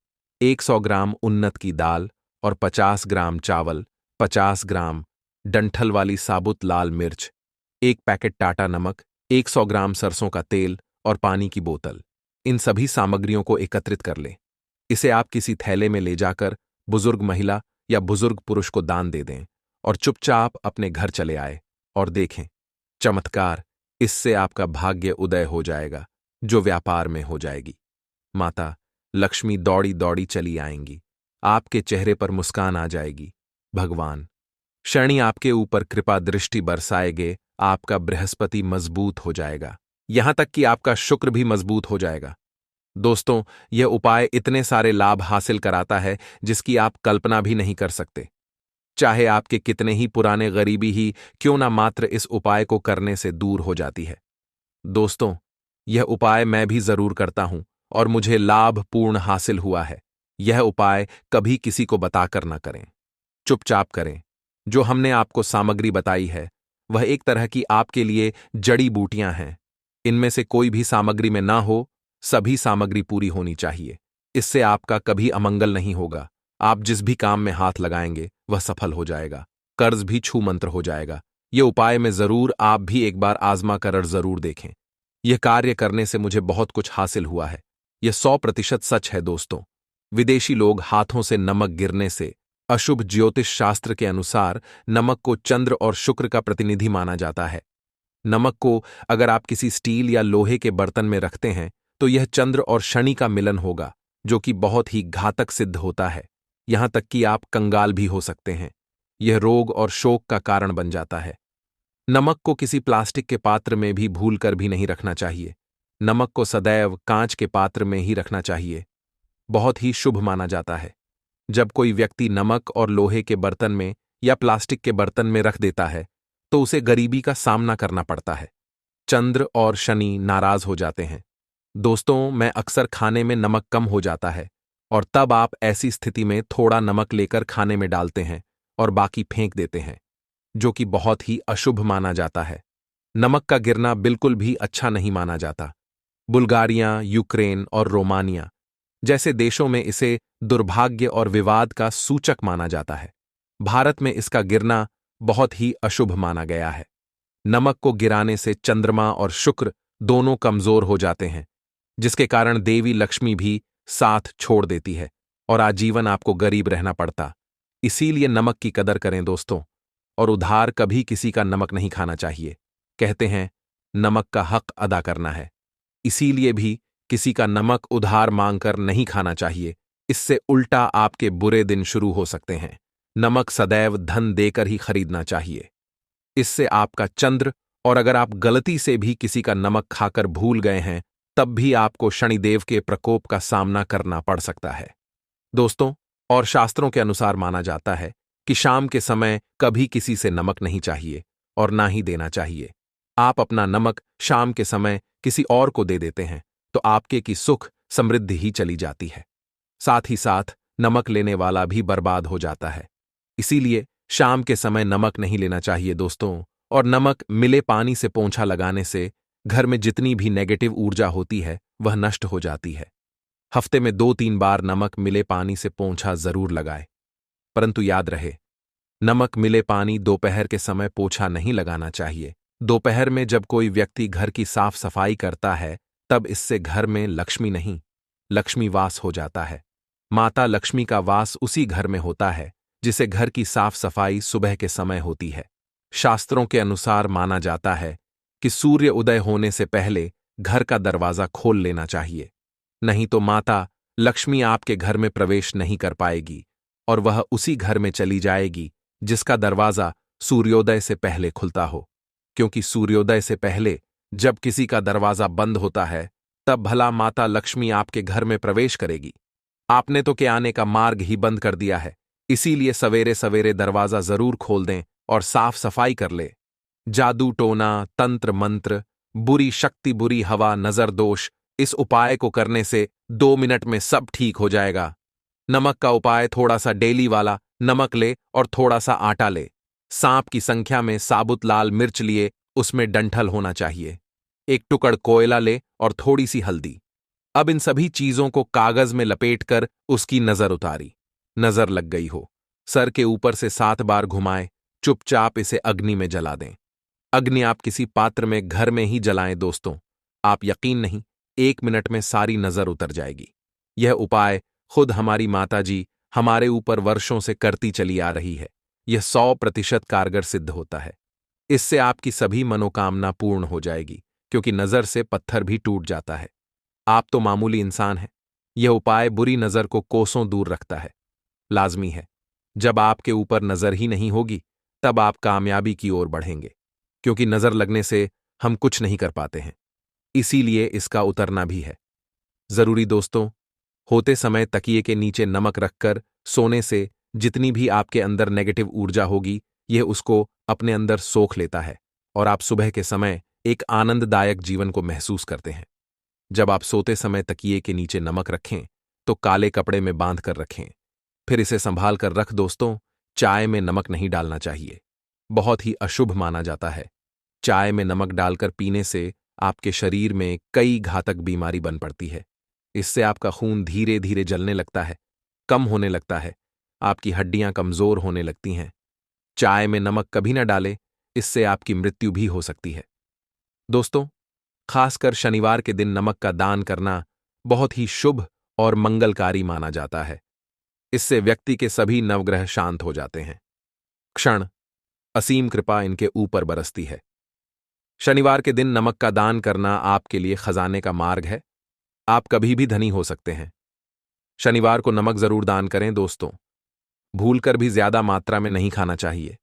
100 ग्राम उन्नत की दाल और 50 ग्राम चावल, 50 ग्राम डंठल वाली साबुत लाल मिर्च, 1 पैकेट टाटा नमक, 100 ग्राम सरसों का तेल और पानी की बोतल। इन सभी सामग्रियों को एकत्रित कर लें। इसे आप किसी थैले में ले जाकर बुजुर्ग महिला या बुजुर्ग पुरुष को दान दे दें और चुपचाप अपने घर चले आए। और देखें, चमत्कार, इससे आपका भाग्य उदय हो जाएगा, जो व्यापार में हो जाएगी। माता लक्ष्मी दौड़ी दौड़ी चली आएंगी, आपके चेहरे पर मुस्कान आ जाएगी। भगवान शनि आपके ऊपर कृपा दृष्टि बरसाएंगे, आपका बृहस्पति मजबूत हो जाएगा, यहां तक कि आपका शुक्र भी मजबूत हो जाएगा। दोस्तों, यह उपाय इतने सारे लाभ हासिल कराता है जिसकी आप कल्पना भी नहीं कर सकते। चाहे आपके कितने ही पुराने गरीबी ही क्यों ना, मात्र इस उपाय को करने से दूर हो जाती है। दोस्तों, यह उपाय मैं भी जरूर करता हूं और मुझे लाभ पूर्ण हासिल हुआ है। यह उपाय कभी किसी को बताकर ना करें, चुपचाप करें। जो हमने आपको सामग्री बताई है वह एक तरह की आपके लिए जड़ी बूटियां हैं। इनमें से कोई भी सामग्री में ना हो, सभी सामग्री पूरी होनी चाहिए। इससे आपका कभी अमंगल नहीं होगा। आप जिस भी काम में हाथ लगाएंगे वह सफल हो जाएगा, कर्ज भी छू मंत्र हो जाएगा। यह उपाय में जरूर आप भी एक बार आजमा कर जरूर देखें। यह कार्य करने से मुझे बहुत कुछ हासिल हुआ है। यह 100% सच है दोस्तों। विदेशी लोग हाथों से नमक गिरने से, अशुभ ज्योतिष शास्त्र के अनुसार नमक को चंद्र और शुक्र का प्रतिनिधि माना जाता है। नमक को अगर आप किसी स्टील या लोहे के बर्तन में रखते हैं तो यह चंद्र और शनि का मिलन होगा, जो कि बहुत ही घातक सिद्ध होता है। यहां तक कि आप कंगाल भी हो सकते हैं। यह रोग और शोक का कारण बन जाता है। नमक को किसी प्लास्टिक के पात्र में भी भूलकर भी नहीं रखना चाहिए। नमक को सदैव कांच के पात्र में ही रखना चाहिए। बहुत ही शुभ माना जाता है। जब कोई व्यक्ति नमक और लोहे के बर्तन में या प्लास्टिक के बर्तन में रख देता है तो उसे गरीबी का सामना करना पड़ता है। चंद्र और शनि नाराज हो जाते हैं। दोस्तों, मैं अक्सर खाने में नमक कम हो जाता है और तब आप ऐसी स्थिति में थोड़ा नमक लेकर खाने में डालते हैं और बाकी फेंक देते हैं, जो कि बहुत ही अशुभ माना जाता है। नमक का गिरना बिल्कुल भी अच्छा नहीं माना जाता। बुल्गारिया, यूक्रेन और रोमानिया जैसे देशों में इसे दुर्भाग्य और विवाद का सूचक माना जाता है। भारत में इसका गिरना बहुत ही अशुभ माना गया है। नमक को गिराने से चंद्रमा और शुक्र दोनों कमजोर हो जाते हैं, जिसके कारण देवी लक्ष्मी भी साथ छोड़ देती है और आजीवन आपको गरीब रहना पड़ता। इसीलिए नमक की कदर करें दोस्तों, और उधार कभी किसी का नमक नहीं खाना चाहिए। कहते हैं नमक का हक अदा करना है, इसीलिए भी किसी का नमक उधार मांगकर नहीं खाना चाहिए। इससे उल्टा आपके बुरे दिन शुरू हो सकते हैं। नमक सदैव धन देकर ही खरीदना चाहिए। इससे आपका चंद्र, और अगर आप गलती से भी किसी का नमक खाकर भूल गए हैं तब भी आपको शनिदेव के प्रकोप का सामना करना पड़ सकता है दोस्तों। और शास्त्रों के अनुसार माना जाता है कि शाम के समय कभी किसी से नमक नहीं चाहिए और ना ही देना चाहिए। आप अपना नमक शाम के समय किसी और को दे देते हैं तो आपके की सुख समृद्धि ही चली जाती है, साथ ही साथ नमक लेने वाला भी बर्बाद हो जाता है। इसीलिए शाम के समय नमक नहीं लेना चाहिए दोस्तों। और नमक मिले पानी से पोंछा लगाने से घर में जितनी भी नेगेटिव ऊर्जा होती है वह नष्ट हो जाती है। हफ्ते में 2-3 बार नमक मिले पानी से पोंछा जरूर लगाए, परंतु याद रहे, नमक मिले पानी दोपहर के समय पोछा नहीं लगाना चाहिए। दोपहर में जब कोई व्यक्ति घर की साफ सफाई करता है तब इससे घर में लक्ष्मी नहीं, लक्ष्मी वास हो जाता है। माता लक्ष्मी का वास उसी घर में होता है जिसे घर की साफ सफाई सुबह के समय होती है। शास्त्रों के अनुसार माना जाता है कि सूर्य उदय होने से पहले घर का दरवाजा खोल लेना चाहिए, नहीं तो माता लक्ष्मी आपके घर में प्रवेश नहीं कर पाएगी और वह उसी घर में चली जाएगी जिसका दरवाजा सूर्योदय से पहले खुलता हो। क्योंकि सूर्योदय से पहले जब किसी का दरवाजा बंद होता है तब भला माता लक्ष्मी आपके घर में प्रवेश करेगी। आपने तो के आने का मार्ग ही बंद कर दिया है। इसीलिए सवेरे सवेरे दरवाजा जरूर खोल दें और साफ सफाई कर ले। जादू टोना, तंत्र मंत्र, बुरी शक्ति, बुरी हवा, नजर दोष, इस उपाय को करने से 2 मिनट में सब ठीक हो जाएगा। नमक का उपाय, थोड़ा सा डेली वाला नमक ले और थोड़ा सा आटा ले। सांप की संख्या में साबुत लाल मिर्च लिए, उसमें डंठल होना चाहिए। एक टुकड़ कोयला ले और थोड़ी सी हल्दी। अब इन सभी चीजों को कागज में लपेटकर उसकी नजर उतारी। नजर लग गई हो, सर के ऊपर से 7 बार घुमाए, चुपचाप इसे अग्नि में जला दें। अग्नि आप किसी पात्र में घर में ही जलाएं दोस्तों। आप यकीन नहीं, 1 मिनट में सारी नजर उतर जाएगी। यह उपाय खुद हमारी माताजी हमारे ऊपर वर्षों से करती चली आ रही है। यह 100% कारगर सिद्ध होता है। इससे आपकी सभी मनोकामना पूर्ण हो जाएगी, क्योंकि नजर से पत्थर भी टूट जाता है। आप तो मामूली इंसान हैं। यह उपाय बुरी नजर को कोसों दूर रखता है। लाजमी है, जब आपके ऊपर नजर ही नहीं होगी, तब आप कामयाबी की ओर बढ़ेंगे, क्योंकि नजर लगने से हम कुछ नहीं कर पाते हैं। इसीलिए इसका उतरना भी है जरूरी। दोस्तों, होते समय तकिए के नीचे नमक रखकर सोने से जितनी भी आपके अंदर नेगेटिव ऊर्जा होगी, यह उसको अपने अंदर सोख लेता है और आप सुबह के समय एक आनंददायक जीवन को महसूस करते हैं। जब आप सोते समय तकिए के नीचे नमक रखें, तो काले कपड़े में बांध कर रखें। फिर इसे संभाल कर रख। दोस्तों, चाय में नमक नहीं डालना चाहिए, बहुत ही अशुभ माना जाता है। चाय में नमक डालकर पीने से आपके शरीर में कई घातक बीमारी बन पड़ती है। इससे आपका खून धीरे धीरे जलने लगता है, कम होने लगता है, आपकी हड्डियां कमजोर होने लगती हैं। चाय में नमक कभी न डालें, इससे आपकी मृत्यु भी हो सकती है। दोस्तों, खासकर शनिवार के दिन नमक का दान करना बहुत ही शुभ और मंगलकारी माना जाता है। इससे व्यक्ति के सभी नवग्रह शांत हो जाते हैं। क्षण असीम कृपा इनके ऊपर बरसती है। शनिवार के दिन नमक का दान करना आपके लिए खजाने का मार्ग है। आप कभी भी धनी हो सकते हैं। शनिवार को नमक जरूर दान करें दोस्तों। भूलकर भी ज्यादा मात्रा में नहीं खाना चाहिए।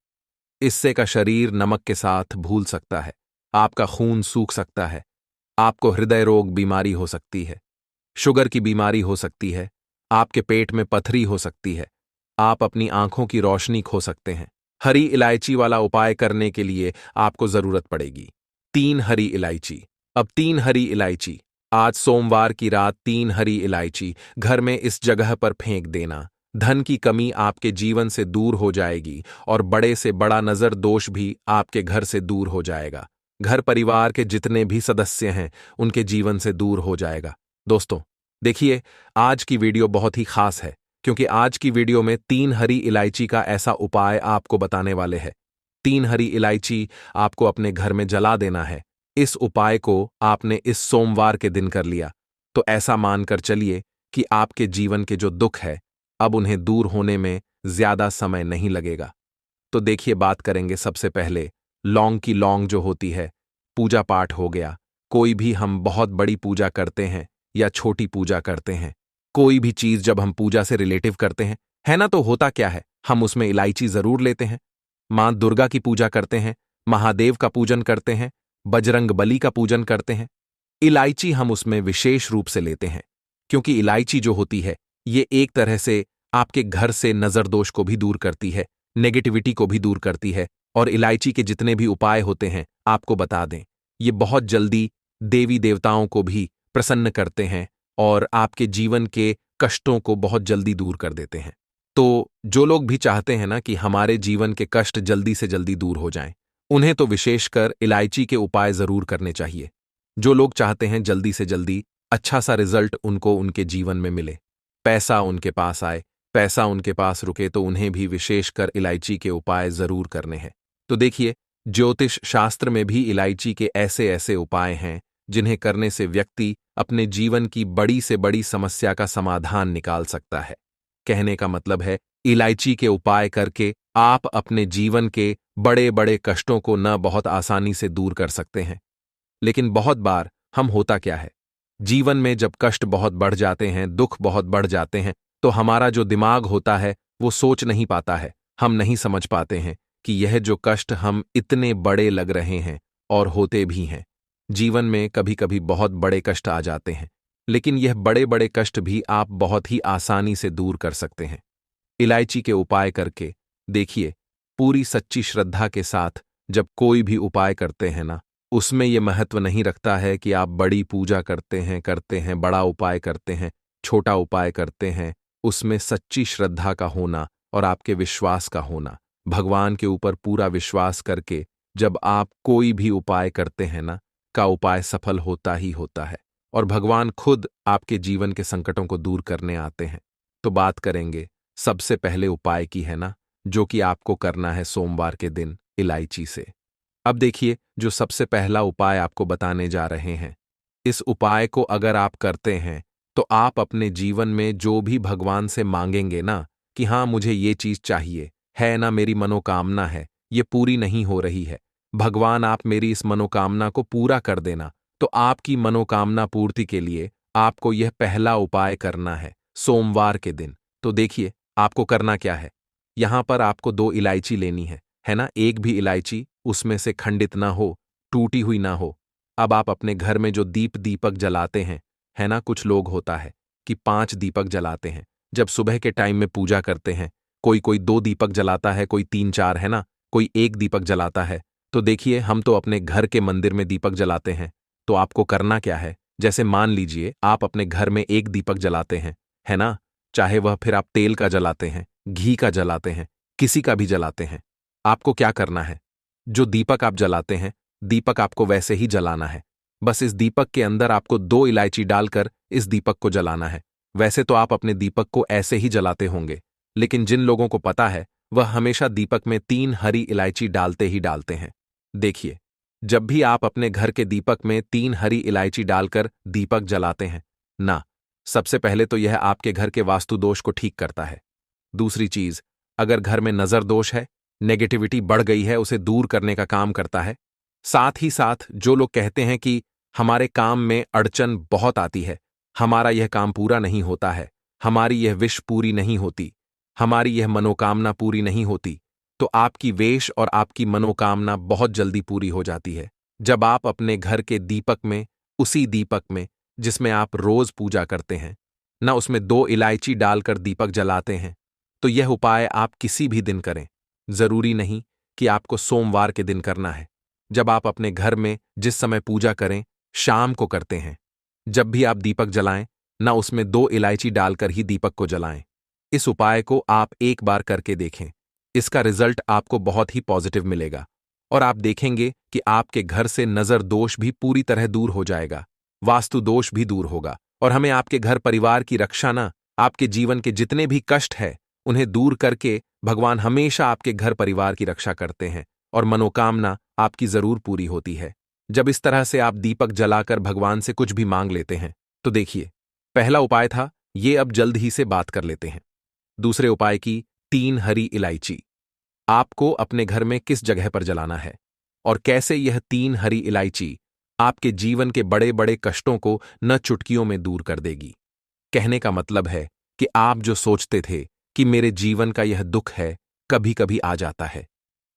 इससे का शरीर नमक के साथ भूल सकता है, आपका खून सूख सकता है, आपको हृदय रोग बीमारी हो सकती है, शुगर की बीमारी हो सकती है, आपके पेट में पथरी हो सकती है, आप अपनी आंखों की रोशनी खो सकते हैं। हरी इलायची वाला उपाय करने के लिए आपको जरूरत पड़ेगी 3 हरी इलायची। अब 3 हरी इलायची, आज सोमवार की रात 3 हरी इलायची घर में इस जगह पर फेंक देना। धन की कमी आपके जीवन से दूर हो जाएगी और बड़े से बड़ा नजर दोष भी आपके घर से दूर हो जाएगा। घर परिवार के जितने भी सदस्य हैं, उनके जीवन से दूर हो जाएगा। दोस्तों, देखिए, आज की वीडियो बहुत ही खास है, क्योंकि आज की वीडियो में 3 हरी इलायची का ऐसा उपाय आपको बताने वाले हैं। 3 हरी इलायची आपको अपने घर में जला देना है। इस उपाय को आपने इस सोमवार के दिन कर लिया, तो ऐसा मानकर चलिए कि आपके जीवन के जो दुख है, अब उन्हें दूर होने में ज्यादा समय नहीं लगेगा। तो देखिए, बात करेंगे सबसे पहले लौंग की। लौंग जो होती है, पूजा पाठ हो गया, कोई भी हम बहुत बड़ी पूजा करते हैं या छोटी पूजा करते हैं, कोई भी चीज जब हम पूजा से रिलेटिव करते हैं, है ना, तो होता क्या है, हम उसमें इलायची जरूर लेते हैं। मां दुर्गा की पूजा करते हैं, महादेव का पूजन करते हैं, बजरंग बली का पूजन करते हैं, इलायची हम उसमें विशेष रूप से लेते हैं, क्योंकि इलायची जो होती है, ये एक तरह से आपके घर से नजर दोष को भी दूर करती है, नेगेटिविटी को भी दूर करती है। और इलायची के जितने भी उपाय होते हैं, आपको बता दें, ये बहुत जल्दी देवी देवताओं को भी प्रसन्न करते हैं और आपके जीवन के कष्टों को बहुत जल्दी दूर कर देते हैं। तो जो लोग भी चाहते हैं ना कि हमारे जीवन के कष्ट जल्दी से जल्दी दूर हो जाएं, उन्हें तो विशेषकर इलायची के उपाय जरूर करने चाहिए। जो लोग चाहते हैं जल्दी से जल्दी अच्छा सा रिजल्ट उनको उनके जीवन में मिले, पैसा उनके पास आए, पैसा उनके पास रुके, तो उन्हें भी विशेषकर इलायची के उपाय जरूर करने हैं। तो देखिए, ज्योतिष शास्त्र में भी इलायची के ऐसे ऐसे उपाय हैं जिन्हें करने से व्यक्ति अपने जीवन की बड़ी से बड़ी समस्या का समाधान निकाल सकता है। कहने का मतलब है, इलायची के उपाय करके आप अपने जीवन के बड़े बड़े कष्टों को न बहुत आसानी से दूर कर सकते हैं। लेकिन बहुत बार हम होता क्या है, जीवन में जब कष्ट बहुत बढ़ जाते हैं, दुख बहुत बढ़ जाते हैं, तो हमारा जो दिमाग होता है वो सोच नहीं पाता है, हम नहीं समझ पाते हैं कि यह जो कष्ट हम इतने बड़े लग रहे हैं और होते भी हैं। जीवन में कभी कभी बहुत बड़े कष्ट आ जाते हैं, लेकिन यह बड़े बड़े कष्ट भी आप बहुत ही आसानी से दूर कर सकते हैं इलायची के उपाय करके। देखिए, पूरी सच्ची श्रद्धा के साथ जब कोई भी उपाय करते हैं ना, उसमें यह महत्व नहीं रखता है कि आप बड़ी पूजा करते हैं, बड़ा उपाय करते हैं, छोटा उपाय करते हैं। उसमें सच्ची श्रद्धा का होना और आपके विश्वास का होना, भगवान के ऊपर पूरा विश्वास करके जब आप कोई भी उपाय करते हैं ना, का उपाय सफल होता ही होता है और भगवान खुद आपके जीवन के संकटों को दूर करने आते हैं। तो बात करेंगे सबसे पहले उपाय की, है ना, जो कि आपको करना है सोमवार के दिन इलायची से। अब देखिए, जो सबसे पहला उपाय आपको बताने जा रहे हैं, इस उपाय को अगर आप करते हैं तो आप अपने जीवन में जो भी भगवान से मांगेंगे ना कि हाँ मुझे ये चीज चाहिए, है ना मेरी मनोकामना है, ये पूरी नहीं हो रही है। भगवान आप मेरी इस मनोकामना को पूरा कर देना। तो आपकी मनोकामना पूर्ति के लिए आपको यह पहला उपाय करना है सोमवार के दिन। तो देखिए आपको करना क्या है। यहां पर आपको 2 इलायची लेनी है ना। एक भी इलायची उसमें से खंडित ना हो, टूटी हुई ना हो। अब आप अपने घर में जो दीपक जलाते हैं, है ना, कुछ लोग होता है कि 5 दीपक जलाते हैं जब सुबह के टाइम में पूजा करते हैं। कोई कोई 2 दीपक जलाता है, कोई 3-4, है ना, कोई 1 दीपक जलाता है। तो देखिए हम तो अपने घर के मंदिर में दीपक जलाते हैं। तो आपको करना क्या है, जैसे मान लीजिए आप अपने घर में 1 दीपक जलाते हैं, है ना, चाहे वह फिर आप तेल का जलाते हैं, घी का जलाते हैं, किसी का भी जलाते हैं। आपको क्या करना है, जो दीपक आप जलाते हैं, दीपक आपको वैसे ही जलाना है। बस इस दीपक के अंदर आपको 2 इलायची डालकर इस दीपक को जलाना है। वैसे तो आप अपने दीपक को ऐसे ही जलाते होंगे, लेकिन जिन लोगों को पता है वह हमेशा दीपक में 3 हरी इलायची डालते ही डालते हैं। देखिए, जब भी आप अपने घर के दीपक में 3 हरी इलायची डालकर दीपक जलाते हैं ना, सबसे पहले तो यह आपके घर के वास्तु दोष को ठीक करता है। दूसरी चीज, अगर घर में नजर दोष है, नेगेटिविटी बढ़ गई है, उसे दूर करने का काम करता है। साथ ही साथ जो लोग कहते हैं कि हमारे काम में अड़चन बहुत आती है, हमारा यह काम पूरा नहीं होता है, हमारी यह विश पूरी नहीं होती, हमारी यह मनोकामना पूरी नहीं होती, तो आपकी वेश और आपकी मनोकामना बहुत जल्दी पूरी हो जाती है जब आप अपने घर के दीपक में, उसी दीपक में जिसमें आप रोज पूजा करते हैं ना, उसमें 2 इलायची डालकर दीपक जलाते हैं। तो यह उपाय आप किसी भी दिन करें, जरूरी नहीं कि आपको सोमवार के दिन करना है। जब आप अपने घर में जिस समय पूजा करें, शाम को करते हैं, जब भी आप दीपक जलाएं ना, उसमें 2 इलायची डालकर ही दीपक को जलाएं। इस उपाय को आप एक बार करके देखें, इसका रिजल्ट आपको बहुत ही पॉजिटिव मिलेगा और आप देखेंगे कि आपके घर से नजर दोष भी पूरी तरह दूर हो जाएगा, वास्तु दोष भी दूर होगा और हमें आपके घर परिवार की रक्षा ना, आपके जीवन के जितने भी कष्ट है उन्हें दूर करके भगवान हमेशा आपके घर परिवार की रक्षा करते हैं और मनोकामना आपकी जरूर पूरी होती है जब इस तरह से आप दीपक जलाकर भगवान से कुछ भी मांग लेते हैं। तो देखिए, पहला उपाय था ये, अब जल्द ही से बात कर लेते हैं। दूसरे उपाय की 3 हरी इलायची आपको अपने घर में किस जगह पर जलाना है और कैसे यह 3 हरी इलायची आपके जीवन के बड़े बड़े कष्टों को न चुटकियों में दूर कर देगी। कहने का मतलब है कि आप जो सोचते थे कि मेरे जीवन का यह दुख है, कभी कभी आ जाता है।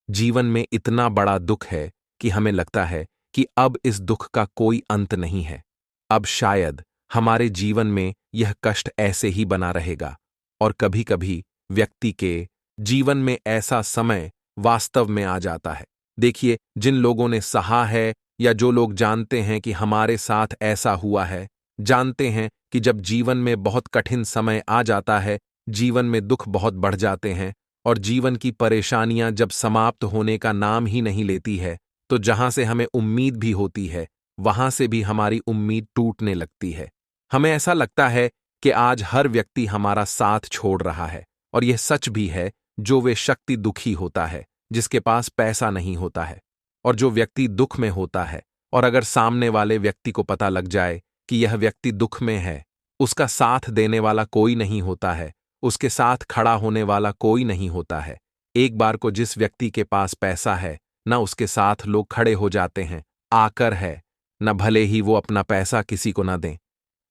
जीवन में इतना बड़ा दुख है कि हमें लगता है कि अब इस दुख का कोई अंत नहीं है, अब शायद हमारे जीवन में यह कष्ट ऐसे ही बना रहेगा। और कभी कभी व्यक्ति के जीवन में ऐसा समय वास्तव में आ जाता है। देखिए, जिन लोगों ने सहा है या जो लोग जानते हैं कि हमारे साथ ऐसा हुआ है, जानते हैं कि जब जीवन में बहुत कठिन समय आ जाता है, जीवन में दुख बहुत बढ़ जाते हैं और जीवन की परेशानियां जब समाप्त होने का नाम ही नहीं लेती है, तो जहां से हमें उम्मीद भी होती है, वहां से भी हमारी उम्मीद टूटने लगती है। हमें ऐसा लगता है कि आज हर व्यक्ति हमारा साथ छोड़ रहा है और यह सच भी है। जो वे शक्ति दुखी होता है जिसके पास पैसा नहीं होता है, और जो व्यक्ति दुख में होता है और अगर सामने वाले व्यक्ति को पता लग जाए कि यह व्यक्ति दुख में है, उसका साथ देने वाला कोई नहीं होता है, उसके साथ खड़ा होने वाला कोई नहीं होता है। एक बार को जिस व्यक्ति के पास पैसा है ना, उसके साथ लोग खड़े हो जाते हैं, आकर है न, भले ही वो अपना पैसा किसी को ना दें।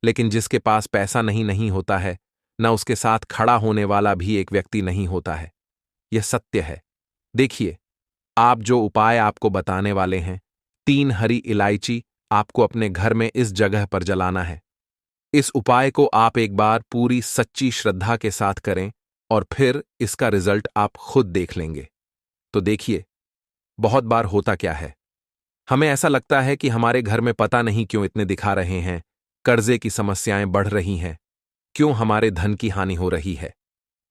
लेकिन जिसके पास पैसा नहीं होता है ना, उसके साथ खड़ा होने वाला भी एक व्यक्ति नहीं होता है। यह सत्य है। देखिए, आप जो उपाय आपको बताने वाले हैं, 3 हरी इलायची आपको अपने घर में इस जगह पर जलाना है। इस उपाय को आप एक बार पूरी सच्ची श्रद्धा के साथ करें और फिर इसका रिजल्ट आप खुद देख लेंगे। तो देखिए, बहुत बार होता क्या है, हमें ऐसा लगता है कि हमारे घर में पता नहीं क्यों इतने दिखा रहे हैं, कर्जे की समस्याएं बढ़ रही हैं, क्यों हमारे धन की हानि हो रही है।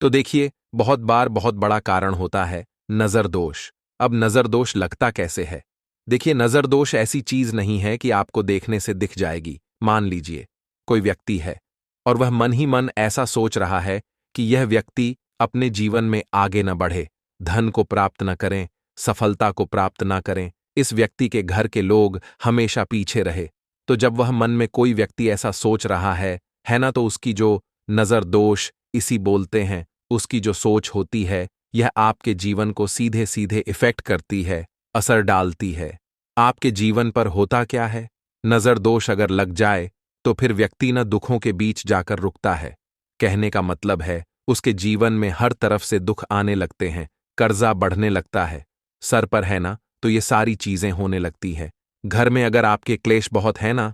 तो देखिए, बहुत बार बहुत बड़ा कारण होता है नजर दोष। अब नजर दोष लगता कैसे है? देखिए, नजर दोष ऐसी चीज नहीं है कि आपको देखने से दिख जाएगी। मान लीजिए कोई व्यक्ति है और वह मन ही मन ऐसा सोच रहा है कि यह व्यक्ति अपने जीवन में आगे न बढ़े, धन को प्राप्त न करें, सफलता को प्राप्त न करें, इस व्यक्ति के घर के लोग हमेशा पीछे रहे। तो जब वह मन में कोई व्यक्ति ऐसा सोच रहा है ना, तो उसकी जो नजर दोष इसी बोलते हैं, उसकी जो सोच होती है यह आपके जीवन को सीधे सीधे इफेक्ट करती है, असर डालती है। आपके जीवन पर होता क्या है? नजर दोष अगर लग जाए तो फिर व्यक्ति न दुखों के बीच जाकर रुकता है। कहने का मतलब है उसके जीवन में हर तरफ से दुख आने लगते हैं, कर्जा बढ़ने लगता है, सर पर है ना तो ये सारी चीजें होने लगती है। घर में अगर आपके क्लेश बहुत है ना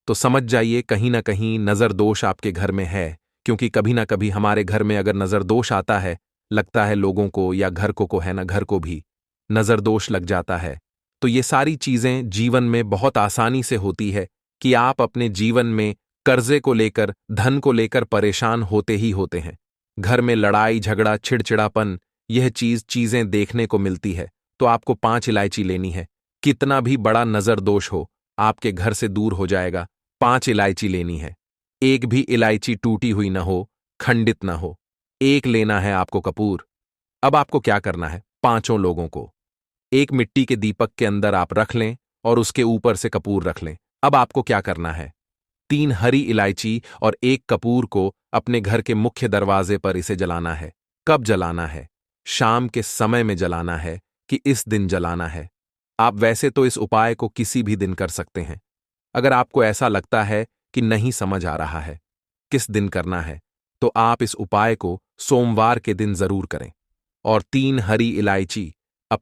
तो समझ जाइए कहीं ना कहीं नजर दोष आपके घर में है, क्योंकि कभी ना कभी हमारे घर में अगर नजर दोष आता है, लगता है लोगों को या घर को है ना, घर को भी नजर दोष लग जाता है। तो ये सारी चीजें जीवन में बहुत आसानी से होती है कि आप अपने जीवन में कर्जे को लेकर, धन को लेकर परेशान होते ही होते हैं। घर में लड़ाई झगड़ा चिड़चिड़ापन, यह चीजें देखने को मिलती है। तो आपको 5 इलायची लेनी है। कितना भी बड़ा नजर दोष हो, आपके घर से दूर हो जाएगा। 5 इलायची लेनी है। एक भी इलायची टूटी हुई न हो, खंडित न हो। एक लेना है आपको कपूर। अब आपको क्या करना है? 5 लोगों को एक मिट्टी के दीपक के अंदर आप रख लें और उसके ऊपर से कपूर रख लें। अब आपको क्या करना है? 3 हरी इलायची और 1 कपूर को अपने घर के मुख्य दरवाजे पर इसे जलाना है। कब जलाना है? शाम के समय में जलाना है कि इस दिन जलाना है? आप वैसे तो इस उपाय को किसी भी दिन कर सकते हैं। अगर आपको ऐसा लगता है कि नहीं समझ आ रहा है किस दिन करना है, तो आप इस उपाय को सोमवार के दिन जरूर करें। और 3 हरी इलायची